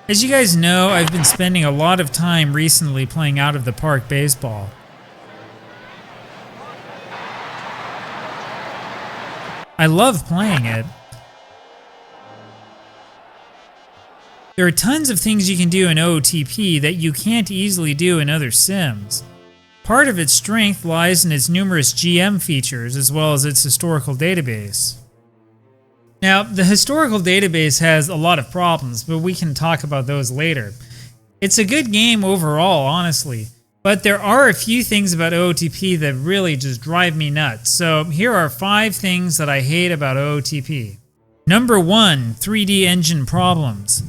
As you guys know, I've been spending a lot of time recently playing out of the park baseball. I love playing it. There are tons of things you can do in OOTP that you can't easily do in other sims. Part of its strength lies in its numerous GM features as well as its historical database. Now, the historical database has a lot of problems, but we can talk about those later. It's a good game overall, honestly, but there are a few things about OOTP that really just drive me nuts. So here are 5 things that I hate about OOTP. Number 1, 3D engine problems.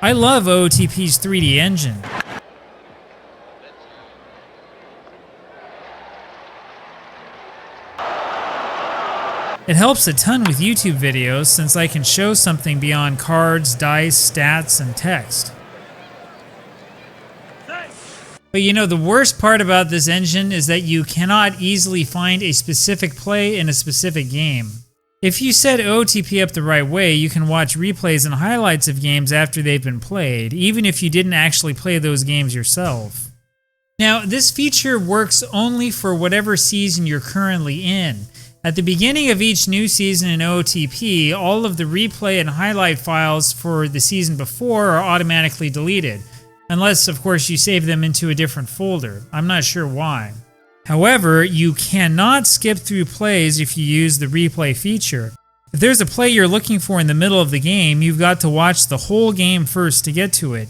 I love OOTP's 3D engine. It helps a ton with YouTube videos since I can show something beyond cards, dice, stats, and text. But you know, the worst part about this engine is that you cannot easily find a specific play in a specific game. If you set OOTP up the right way, you can watch replays and highlights of games after they've been played, even if you didn't actually play those games yourself. Now, this feature works only for whatever season you're currently in. At the beginning of each new season in OOTP, all of the replay and highlight files for the season before are automatically deleted, unless of course you save them into a different folder. I'm not sure why. However, you cannot skip through plays if you use the replay feature. If there's a play you're looking for in the middle of the game, you've got to watch the whole game first to get to it.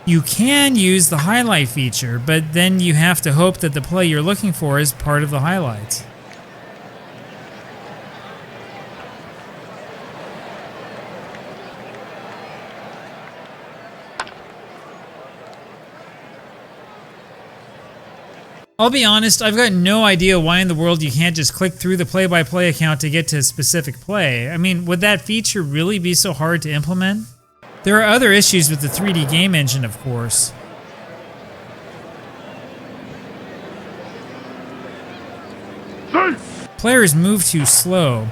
You can use the highlight feature, but then you have to hope that the play you're looking for is part of the highlights. I'll be honest, I've got no idea why in the world you can't just click through the play-by-play account to get to a specific play. I mean, would that feature really be so hard to implement? There are other issues with the 3D game engine, of course. Players move too slow.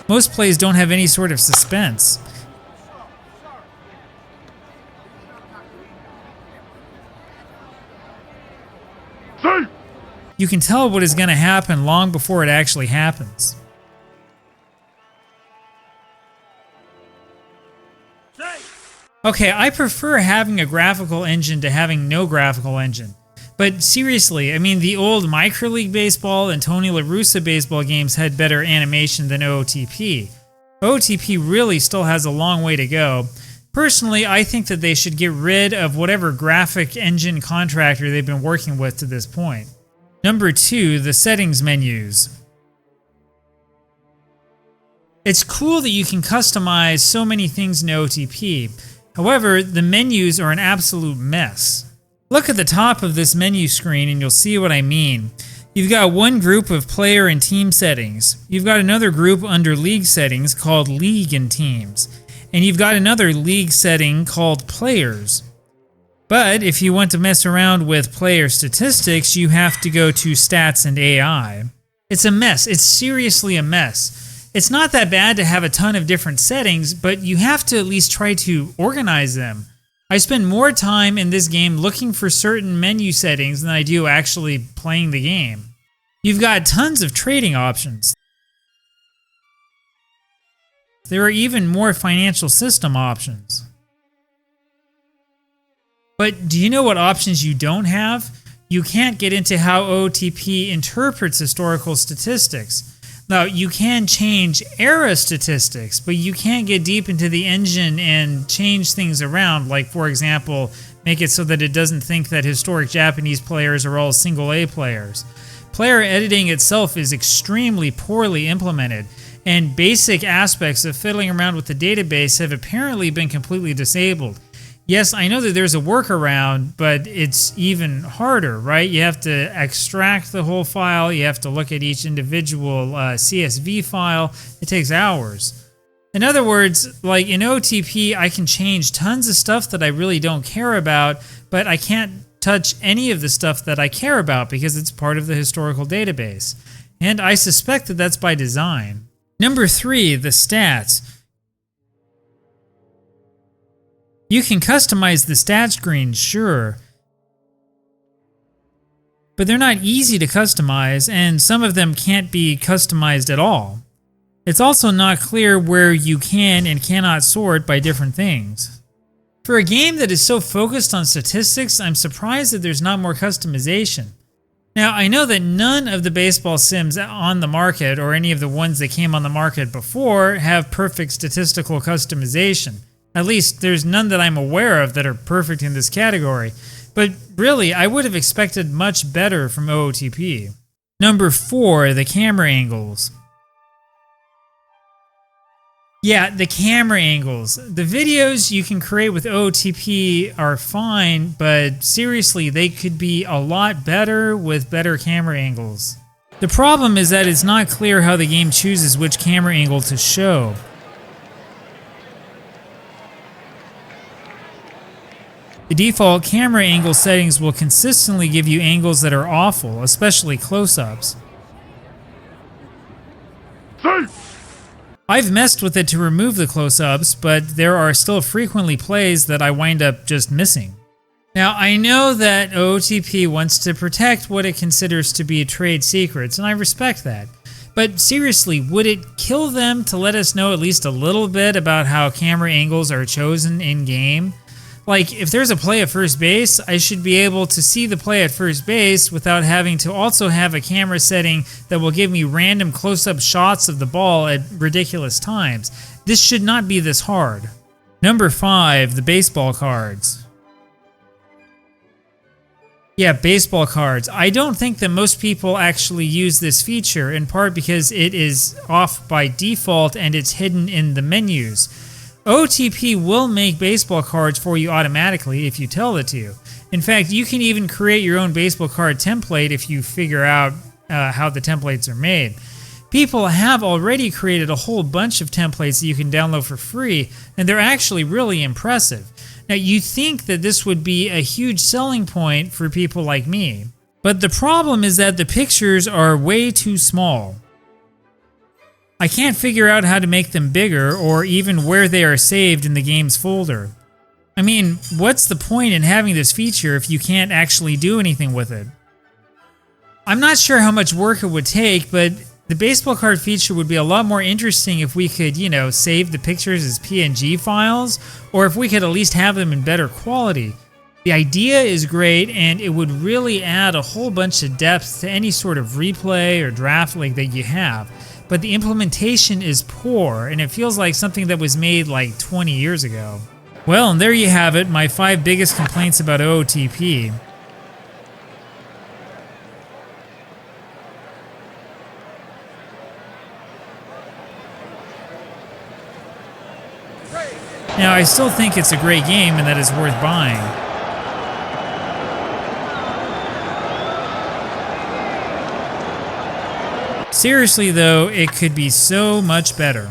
Most plays don't have any sort of suspense. You can tell what is going to happen long before it actually happens. Okay, I prefer having a graphical engine to having no graphical engine. But seriously, I mean, the old Micro League Baseball and Tony La Russa baseball games had better animation than OOTP. OOTP really still has a long way to go. Personally, I think that they should get rid of whatever graphic engine contractor they've been working with to this point. Number 2, the settings menus. It's cool that you can customize so many things in OOTP. However, the menus are an absolute mess. Look at the top of this menu screen and you'll see what I mean. You've got one group of player and team settings. You've got another group under league settings called league and teams. And you've got another league setting called players. But if you want to mess around with player statistics, you have to go to stats and AI. It's a mess. It's seriously a mess. It's not that bad to have a ton of different settings, but you have to at least try to organize them. I spend more time in this game looking for certain menu settings than I do actually playing the game. You've got tons of trading options. There are even more financial system options. But do you know what options you don't have? You can't get into how OOTP interprets historical statistics. Now, you can change era statistics, but you can't get deep into the engine and change things around, like, for example, make it so that it doesn't think that historic Japanese players are all single A players. Player editing itself is extremely poorly implemented, and basic aspects of fiddling around with the database have apparently been completely disabled. Yes, I know that there's a workaround, but it's even harder, right? You have to extract the whole file, you have to look at each individual CSV file. It takes hours. In other words, like in OOTP, I can change tons of stuff that I really don't care about, but I can't touch any of the stuff that I care about because it's part of the historical database. and I suspect that that's by design. Number 3, the stats. You can customize the stat screen, sure, but they're not easy to customize, and some of them can't be customized at all. It's also not clear where you can and cannot sort by different things. For a game that is so focused on statistics, I'm surprised that there's not more customization. Now, I know that none of the baseball sims on the market, or any of the ones that came on the market before, have perfect statistical customization. At least, there's none that I'm aware of that are perfect in this category. But really, I would have expected much better from OOTP. Number 4, the camera angles. Yeah, the camera angles. The videos you can create with OOTP are fine, but seriously, they could be a lot better with better camera angles. The problem is that it's not clear how the game chooses which camera angle to show. The default camera angle settings will consistently give you angles that are awful, especially close-ups. I've messed with it to remove the close-ups, but there are still frequently plays that I wind up just missing. Now, I know that OOTP wants to protect what it considers to be trade secrets, and I respect that. But seriously, would it kill them to let us know at least a little bit about how camera angles are chosen in-game? Like, if there's a play at first base, I should be able to see the play at first base without having to also have a camera setting that will give me random close-up shots of the ball at ridiculous times. This should not be this hard. Number 5, the baseball cards. Yeah, baseball cards. I don't think that most people actually use this feature, in part because it is off by default and it's hidden in the menus. OOTP will make baseball cards for you automatically if you tell it to. In fact, you can even create your own baseball card template if you figure out how the templates are made. People have already created a whole bunch of templates that you can download for free, and they're actually really impressive. Now, you think that this would be a huge selling point for people like me, but the problem is that the pictures are way too small. I can't figure out how to make them bigger or even where they are saved in the game's folder. I mean, what's the point in having this feature if you can't actually do anything with it? I'm not sure how much work it would take, but the baseball card feature would be a lot more interesting if we could, save the pictures as PNG files, or if we could at least have them in better quality. The idea is great, and it would really add a whole bunch of depth to any sort of replay or draft link that you have. But the implementation is poor, and it feels like something that was made like 20 years ago. Well, and there you have it, my 5 biggest complaints about OOTP. Now, I still think it's a great game and that it's worth buying. Seriously though, it could be so much better.